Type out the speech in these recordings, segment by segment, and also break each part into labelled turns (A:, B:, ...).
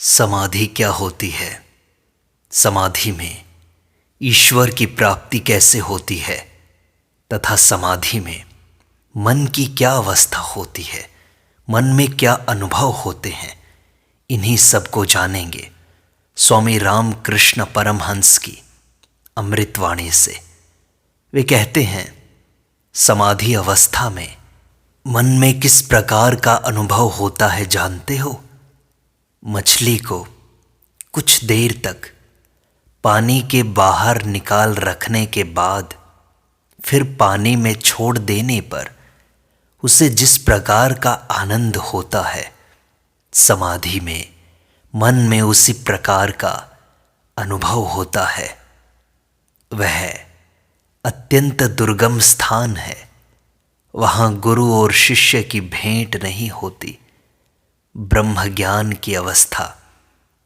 A: समाधि क्या होती है? समाधि में ईश्वर की प्राप्ति कैसे होती है तथा समाधि में मन की क्या अवस्था होती है, मन में क्या अनुभव होते हैं, इन्हीं सब को जानेंगे स्वामी रामकृष्ण परमहंस की अमृतवाणी से। वे कहते हैं, समाधि अवस्था में मन में किस प्रकार का अनुभव होता है जानते हो? मछली को कुछ देर तक पानी के बाहर निकाल रखने के बाद फिर पानी में छोड़ देने पर उसे जिस प्रकार का आनंद होता है, समाधि में मन में उसी प्रकार का अनुभव होता है। वह अत्यंत दुर्गम स्थान है, वहाँ गुरु और शिष्य की भेंट नहीं होती। ब्रह्म ज्ञान की अवस्था,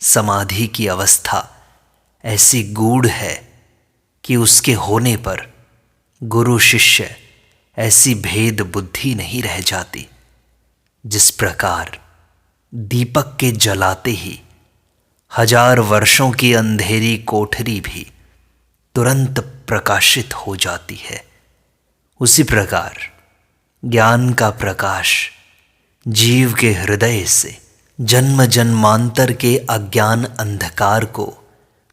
A: समाधि की अवस्था ऐसी गूढ़ है कि उसके होने पर गुरु शिष्य ऐसी भेद बुद्धि नहीं रह जाती। जिस प्रकार दीपक के जलाते ही 1000 वर्षों की अंधेरी कोठरी भी तुरंत प्रकाशित हो जाती है, उसी प्रकार ज्ञान का प्रकाश जीव के हृदय से जन्म जन्मांतर के अज्ञान अंधकार को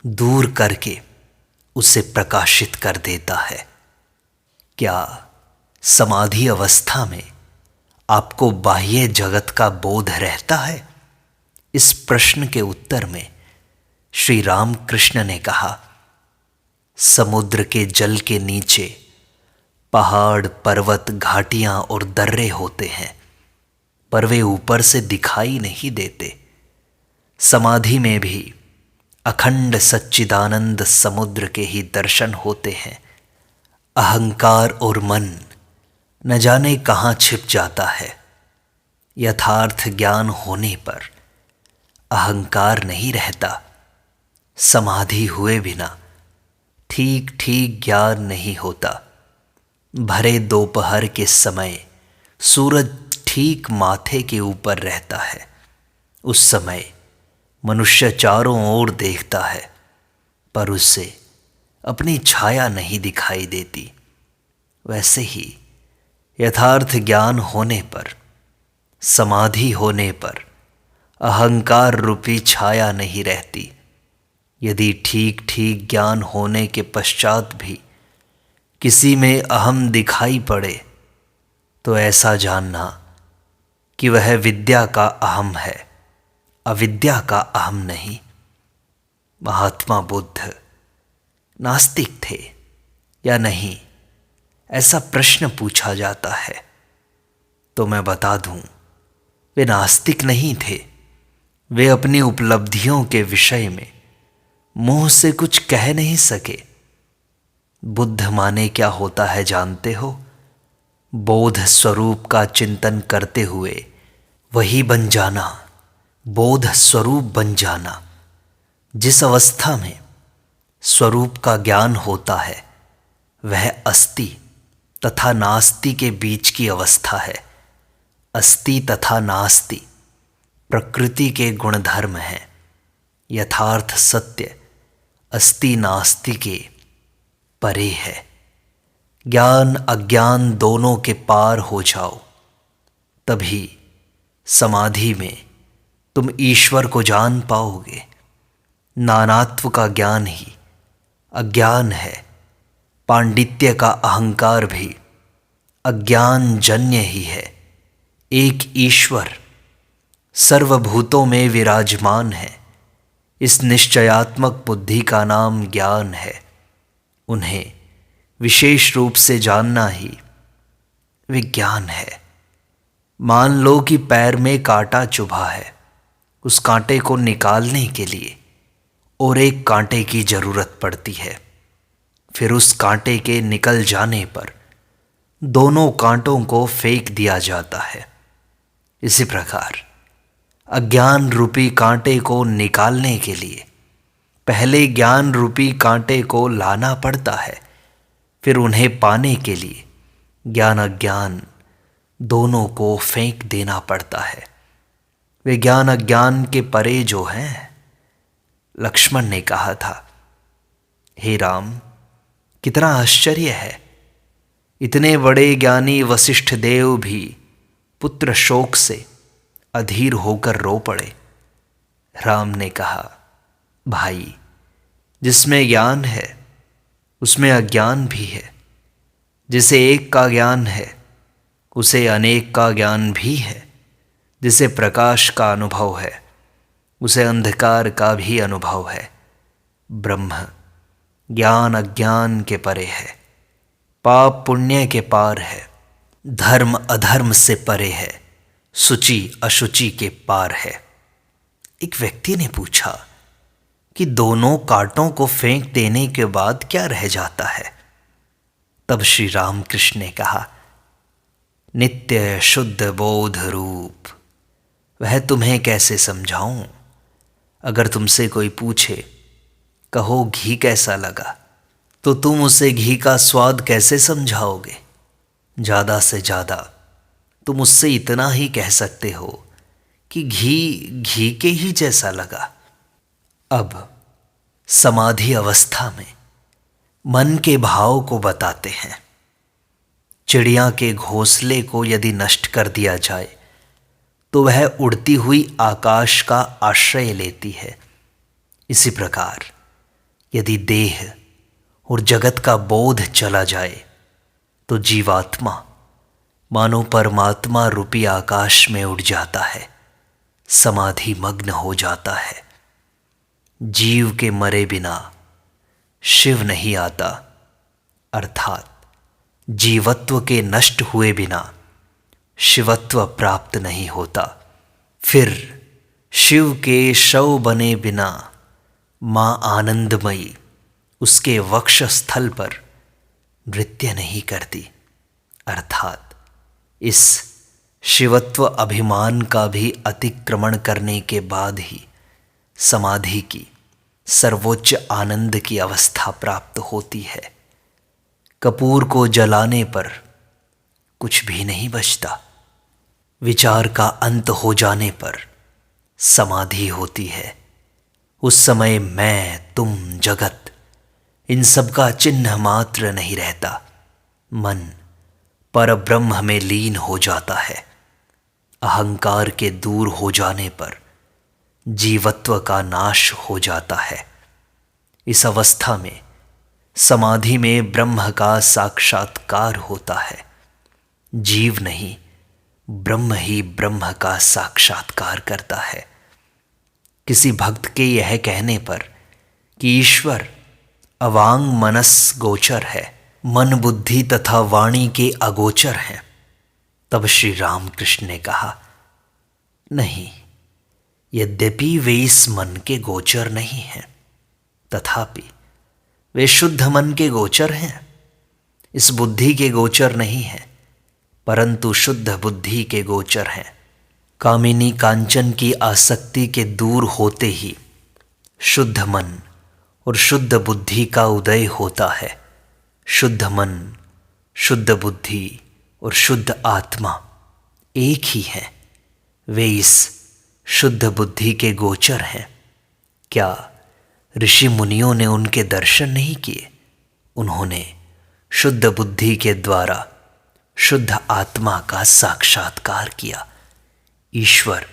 A: दूर करके उसे प्रकाशित कर देता है। क्या समाधि अवस्था में आपको बाह्य जगत का बोध रहता है? इस प्रश्न के उत्तर में श्री रामकृष्ण ने कहा, समुद्र के जल के नीचे पहाड़, पर्वत, घाटियां और दर्रे होते हैं, पर वे ऊपर से दिखाई नहीं देते। समाधि में भी अखंड सच्चिदानंद समुद्र के ही दर्शन होते हैं। अहंकार और मन न जाने कहाँ छिप जाता है। यथार्थ ज्ञान होने पर अहंकार नहीं रहता। समाधि हुए बिना ठीक ठीक ज्ञान नहीं होता। भरे दोपहर के समय सूरज ठीक माथे के ऊपर रहता है। उस समय मनुष्य चारों ओर देखता है, पर उससे अपनी छाया नहीं दिखाई देती। वैसे ही यथार्थ ज्ञान होने पर, समाधि होने पर अहंकार रूपी छाया नहीं रहती। यदि ठीक ठीक ज्ञान होने के पश्चात भी किसी में अहम दिखाई पड़े, तो ऐसा जानना कि वह विद्या का अहम है, अविद्या का अहम नहीं। महात्मा बुद्ध नास्तिक थे या नहीं, ऐसा प्रश्न पूछा जाता है, तो मैं बता दूं, वे नास्तिक नहीं थे। वे अपनी उपलब्धियों के विषय में मुंह से कुछ कह नहीं सके। बुद्ध माने क्या होता है जानते हो? बोध स्वरूप का चिंतन करते हुए वही बन जाना, बोध स्वरूप बन जाना। जिस अवस्था में स्वरूप का ज्ञान होता है, वह अस्ति तथा नास्ति के बीच की अवस्था है। अस्ति तथा नास्ति प्रकृति के गुणधर्म हैं। यथार्थ सत्य अस्ति नास्ति के परे है। ज्ञान अज्ञान दोनों के पार हो जाओ, तभी समाधि में तुम ईश्वर को जान पाओगे। नानात्व का ज्ञान ही अज्ञान है। पांडित्य का अहंकार भी अज्ञान जन्य ही है। एक ईश्वर सर्वभूतों में विराजमान है। इस निश्चयात्मक बुद्धि का नाम ज्ञान है। उन्हें विशेष रूप से जानना ही विज्ञान है। मान लो कि पैर में कांटा चुभा है। उस कांटे को निकालने के लिए और एक कांटे की जरूरत पड़ती है। फिर उस कांटे के निकल जाने पर दोनों कांटों को फेंक दिया जाता है। इसी प्रकार अज्ञान रूपी कांटे को निकालने के लिए पहले ज्ञान रूपी कांटे को लाना पड़ता है। फिर उन्हें पाने के लिए ज्ञान अज्ञान दोनों को फेंक देना पड़ता है। वे ज्ञान अज्ञान के परे जो हैं। लक्ष्मण ने कहा था, हे राम, कितना आश्चर्य है, इतने बड़े ज्ञानी वशिष्ठ देव भी पुत्र शोक से अधीर होकर रो पड़े। राम ने कहा, भाई, जिसमें ज्ञान है उसमें अज्ञान भी है। जिसे एक का ज्ञान है उसे अनेक का ज्ञान भी है। जिसे प्रकाश का अनुभव है उसे अंधकार का भी अनुभव है। ब्रह्म ज्ञान अज्ञान के परे है, पाप पुण्य के पार है, धर्म अधर्म से परे है, शुचि अशुचि के पार है। एक व्यक्ति ने पूछा कि दोनों कांटों को फेंक देने के बाद क्या रह जाता है? तब श्री रामकृष्ण ने कहा, नित्य शुद्ध बोध रूप। वह तुम्हें कैसे समझाऊं? अगर तुमसे कोई पूछे, कहो घी कैसा लगा, तो तुम उसे घी का स्वाद कैसे समझाओगे? ज़्यादा से ज़्यादा तुम उससे इतना ही कह सकते हो कि घी घी के ही जैसा लगा। अब समाधि अवस्था में मन के भाव को बताते हैं। चिड़िया के घोंसले को यदि नष्ट कर दिया जाए तो वह उड़ती हुई आकाश का आश्रय लेती है। इसी प्रकार यदि देह और जगत का बोध चला जाए तो जीवात्मा मानो परमात्मा रूपी आकाश में उड़ जाता है, समाधि मग्न हो जाता है। जीव के मरे बिना शिव नहीं आता, अर्थात जीवत्व के नष्ट हुए बिना शिवत्व प्राप्त नहीं होता। फिर शिव के शव बने बिना माँ आनंदमयी उसके वक्षस्थल पर नृत्य नहीं करती, अर्थात इस शिवत्व अभिमान का भी अतिक्रमण करने के बाद ही समाधि की सर्वोच्च आनंद की अवस्था प्राप्त होती है। कपूर को जलाने पर कुछ भी नहीं बचता। विचार का अंत हो जाने पर समाधि होती है। उस समय मैं, तुम, जगत, इन सब का चिन्ह मात्र नहीं रहता। मन परब्रह्म में लीन हो जाता है। अहंकार के दूर हो जाने पर जीवत्व का नाश हो जाता है। इस अवस्था में समाधि में ब्रह्म का साक्षात्कार होता है। जीव नहीं, ब्रह्म ही ब्रह्म का साक्षात्कार करता है। किसी भक्त के यह कहने पर कि ईश्वर अवांग मनस गोचर है, मन बुद्धि तथा वाणी के अगोचर हैं, तब श्री रामकृष्ण ने कहा, नहीं, यद्यपि वे इस मन के गोचर नहीं हैं, तथापि वे शुद्ध मन के गोचर हैं। इस बुद्धि के गोचर नहीं हैं, परंतु शुद्ध बुद्धि के गोचर हैं। कामिनी कांचन की आसक्ति के दूर होते ही शुद्ध मन और शुद्ध बुद्धि का उदय होता है। शुद्ध मन, शुद्ध बुद्धि और शुद्ध आत्मा एक ही हैं। वे इस शुद्ध बुद्धि के गोचर हैं। क्या ऋषि मुनियों ने उनके दर्शन नहीं किए? उन्होंने शुद्ध बुद्धि के द्वारा शुद्ध आत्मा का साक्षात्कार किया। ईश्वर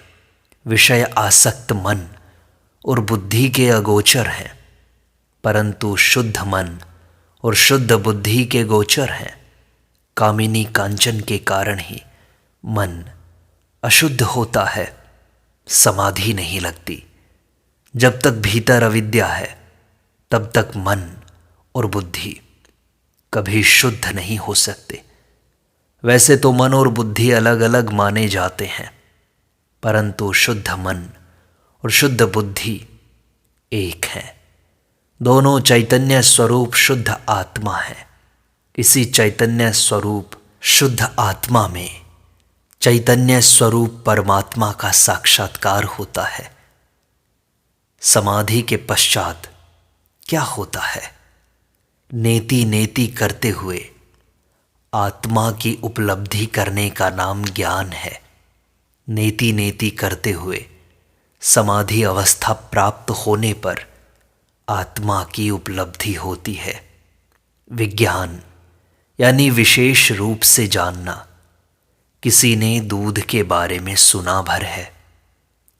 A: विषय आसक्त मन और बुद्धि के अगोचर हैं, परंतु शुद्ध मन और शुद्ध बुद्धि के गोचर हैं। कामिनी कांचन के कारण ही मन अशुद्ध होता है, समाधि नहीं लगती। जब तक भीतर अविद्या है तब तक मन और बुद्धि कभी शुद्ध नहीं हो सकते। वैसे तो मन और बुद्धि अलग अलग माने जाते हैं, परंतु शुद्ध मन और शुद्ध बुद्धि एक हैं। दोनों चैतन्य स्वरूप शुद्ध आत्मा है। इसी चैतन्य स्वरूप शुद्ध आत्मा में चैतन्य स्वरूप परमात्मा का साक्षात्कार होता है। समाधि के पश्चात क्या होता है? नेति नेति करते हुए आत्मा की उपलब्धि करने का नाम ज्ञान है। नेति नेति करते हुए समाधि अवस्था प्राप्त होने पर आत्मा की उपलब्धि होती है। विज्ञान यानी विशेष रूप से जानना। किसी ने दूध के बारे में सुना भर है,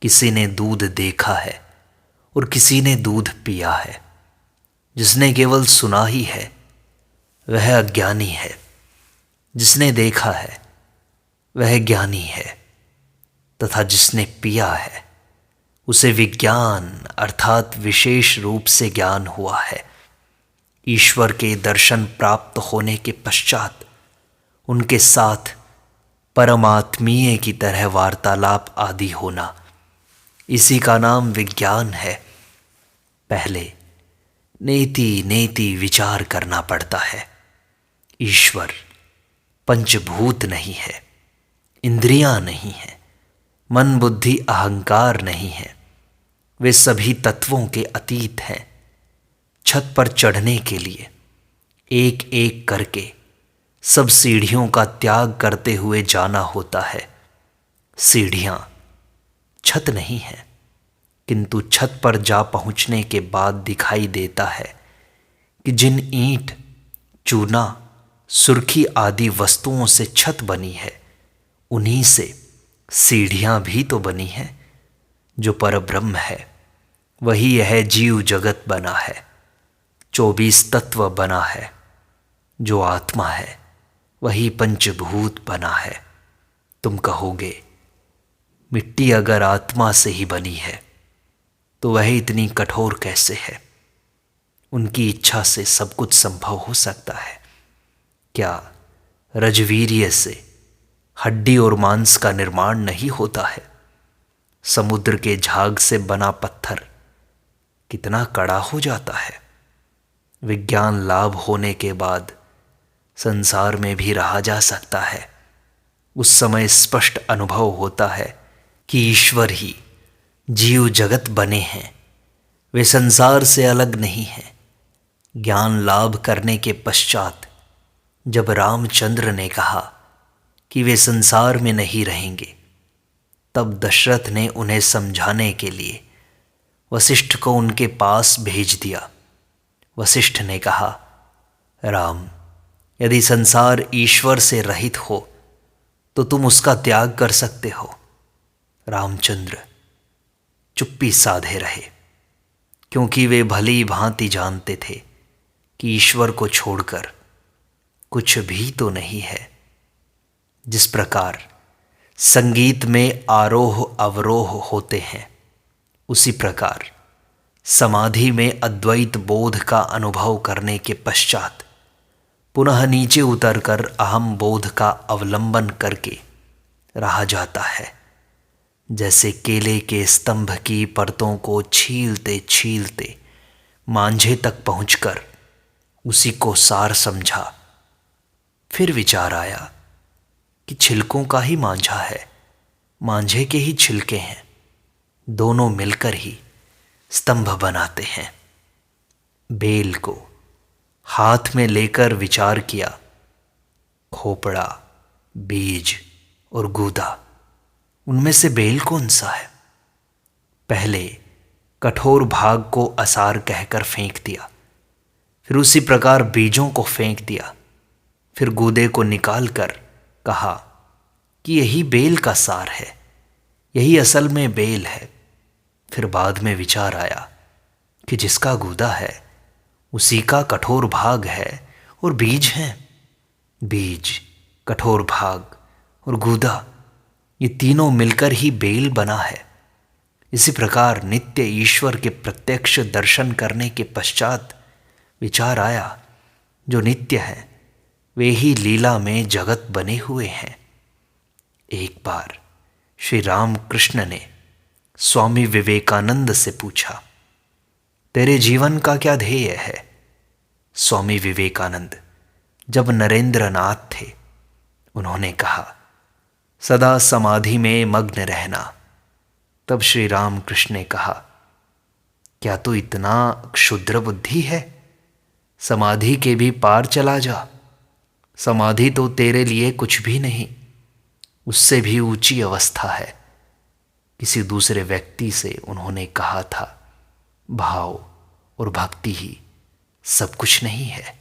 A: किसी ने दूध देखा है और किसी ने दूध पिया है। जिसने केवल सुना ही है वह अज्ञानी है, जिसने देखा है वह ज्ञानी है, तथा जिसने पिया है उसे विज्ञान अर्थात विशेष रूप से ज्ञान हुआ है। ईश्वर के दर्शन प्राप्त होने के पश्चात उनके साथ परमात्मीय की तरह वार्तालाप आदि होना, इसी का नाम विज्ञान है। पहले नेति नेति विचार करना पड़ता है। ईश्वर पंचभूत नहीं है, इंद्रियां नहीं है, मन बुद्धि अहंकार नहीं है। वे सभी तत्वों के अतीत हैं। छत पर चढ़ने के लिए एक एक करके सब सीढ़ियों का त्याग करते हुए जाना होता है। सीढ़ियां छत नहीं है, किंतु छत पर जा पहुंचने के बाद दिखाई देता है कि जिन ईंट, चूना, सुर्खी आदि वस्तुओं से छत बनी है, उन्हीं से सीढ़ियां भी तो बनी हैं। जो परब्रह्म है वही यह जीव जगत बना है, 24 तत्व बना है। जो आत्मा है वही पंचभूत बना है। तुम कहोगे मिट्टी अगर आत्मा से ही बनी है तो वह इतनी कठोर कैसे है? उनकी इच्छा से सब कुछ संभव हो सकता है। क्या रजवीर्य से हड्डी और मांस का निर्माण नहीं होता है? समुद्र के झाग से बना पत्थर कितना कड़ा हो जाता है। विज्ञान लाभ होने के बाद संसार में भी रहा जा सकता है। उस समय स्पष्ट अनुभव होता है कि ईश्वर ही जीव जगत बने हैं, वे संसार से अलग नहीं हैं। ज्ञान लाभ करने के पश्चात जब रामचंद्र ने कहा कि वे संसार में नहीं रहेंगे, तब दशरथ ने उन्हें समझाने के लिए वशिष्ठ को उनके पास भेज दिया। वशिष्ठ ने कहा, राम, यदि संसार ईश्वर से रहित हो तो तुम उसका त्याग कर सकते हो। रामचंद्र चुप्पी साधे रहे, क्योंकि वे भली भांति जानते थे कि ईश्वर को छोड़कर कुछ भी तो नहीं है। जिस प्रकार संगीत में आरोह अवरोह होते हैं, उसी प्रकार समाधि में अद्वैत बोध का अनुभव करने के पश्चात पुनः नीचे उतरकर अहम बोध का अवलंबन करके रहा जाता है। जैसे केले के स्तंभ की परतों को छीलते छीलते मांझे तक पहुंचकर उसी को सार समझा। फिर विचार आया कि छिलकों का ही मांझा है, मांझे के ही छिलके हैं, दोनों मिलकर ही स्तंभ बनाते हैं। बेल को हाथ में लेकर विचार किया, खोपड़ा, बीज और गूदा, उनमें से बेल कौन सा है? पहले कठोर भाग को असार कहकर फेंक दिया, फिर उसी प्रकार बीजों को फेंक दिया, फिर गूदे को निकालकर कहा कि यही बेल का सार है, यही असल में बेल है। फिर बाद में विचार आया कि जिसका गूदा है उसी का कठोर भाग है और बीज हैं। बीज, कठोर भाग और गूदा, ये तीनों मिलकर ही बेल बना है। इसी प्रकार नित्य ईश्वर के प्रत्यक्ष दर्शन करने के पश्चात विचार आया, जो नित्य है वे ही लीला में जगत बने हुए हैं। एक बार श्री रामकृष्ण ने स्वामी विवेकानंद से पूछा, तेरे जीवन का क्या ध्येय है? स्वामी विवेकानंद जब नरेंद्र नाथ थे, उन्होंने कहा, सदा समाधि में मग्न रहना। तब श्री रामकृष्ण ने कहा, क्या तू इतना क्षुद्र बुद्धि है? समाधि के भी पार चला जा। समाधि तो तेरे लिए कुछ भी नहीं, उससे भी ऊंची अवस्था है, किसी दूसरे व्यक्ति से उन्होंने कहा था, भाव और भक्ति ही सब कुछ नहीं है।